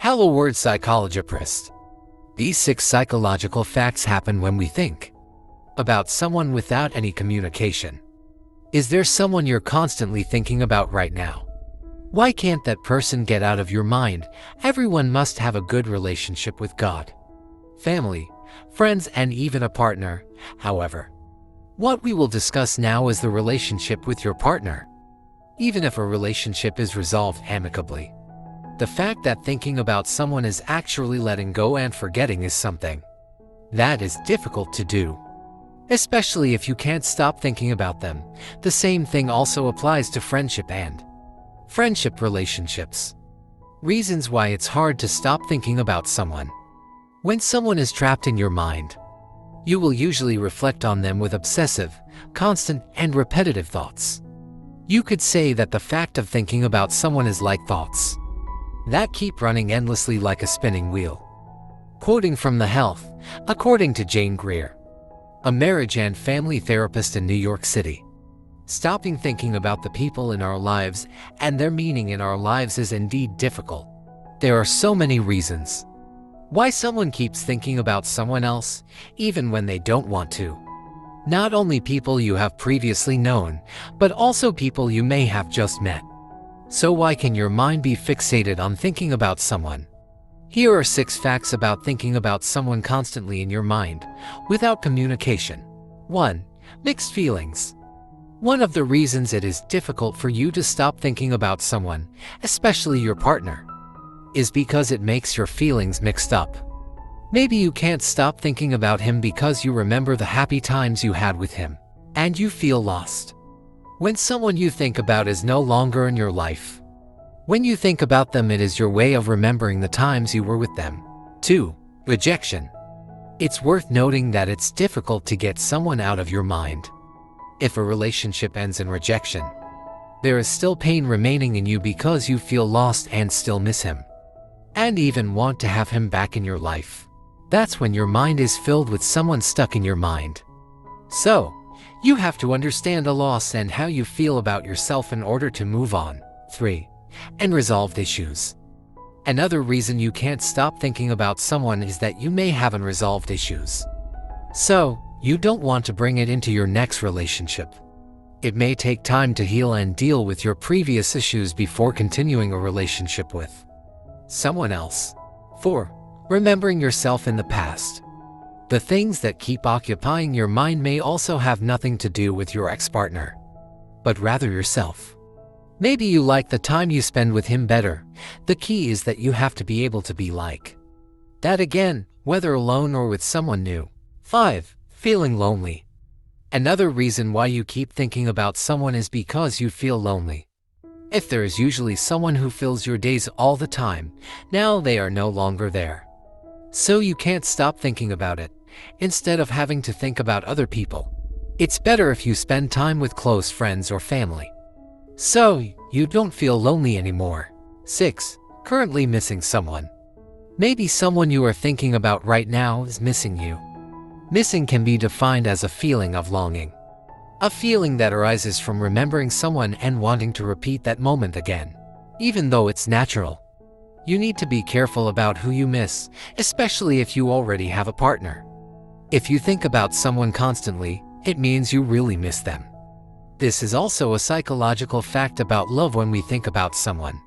Hello word psychologist. These 6 psychological facts happen when we think about someone without any communication. Is there someone you're constantly thinking about right now? Why can't that person get out of your mind? Everyone must have a good relationship with God, family, friends, and even a partner. However, what we will discuss now is the relationship with your partner. Even if a relationship is resolved amicably, the fact that thinking about someone is actually letting go and forgetting is something that is difficult to do, especially if you can't stop thinking about them. The same thing also applies to friendship and friendship relationships. Reasons why it's hard to stop thinking about someone. When someone is trapped in your mind, you will usually reflect on them with obsessive, constant, and repetitive thoughts. You could say that the fact of thinking about someone is like thoughts that keep running endlessly like a spinning wheel. Quoting from The Health, according to Jane Greer, a marriage and family therapist in New York City, stopping thinking about the people in our lives and their meaning in our lives is indeed difficult. There are so many reasons why someone keeps thinking about someone else, even when they don't want to. Not only people you have previously known, but also people you may have just met. So why can your mind be fixated on thinking about someone? Here are 6 facts about thinking about someone constantly in your mind, without communication. 1. Mixed feelings. One of the reasons it is difficult for you to stop thinking about someone, especially your partner, is because it makes your feelings mixed up. Maybe you can't stop thinking about him because you remember the happy times you had with him, and you feel lost when someone you think about is no longer in your life. When you think about them, it is your way of remembering the times you were with them. 2. Rejection. It's worth noting that it's difficult to get someone out of your mind. If a relationship ends in rejection, there is still pain remaining in you because you feel lost and still miss him, and even want to have him back in your life. That's when your mind is filled with someone stuck in your mind. So, you have to understand the loss and how you feel about yourself in order to move on. 3. Unresolved issues. Another reason you can't stop thinking about someone is that you may have unresolved issues. So, you don't want to bring it into your next relationship. It may take time to heal and deal with your previous issues before continuing a relationship with someone else. 4. Remembering yourself in the past. The things that keep occupying your mind may also have nothing to do with your ex-partner, but rather yourself. Maybe you like the time you spend with him better. The key is that you have to be able to be like that again, whether alone or with someone new. 5. Feeling lonely. Another reason why you keep thinking about someone is because you feel lonely. If there is usually someone who fills your days all the time, now they are no longer there. So you can't stop thinking about it. Instead of having to think about other people, it's better if you spend time with close friends or family, so you don't feel lonely anymore. 6. Currently missing someone. Maybe someone you are thinking about right now is missing you. Missing can be defined as a feeling of longing, a feeling that arises from remembering someone and wanting to repeat that moment again. Even though it's natural, you need to be careful about who you miss, especially if you already have a partner. If you think about someone constantly, it means you really miss them. This is also a psychological fact about love. When we think about someone,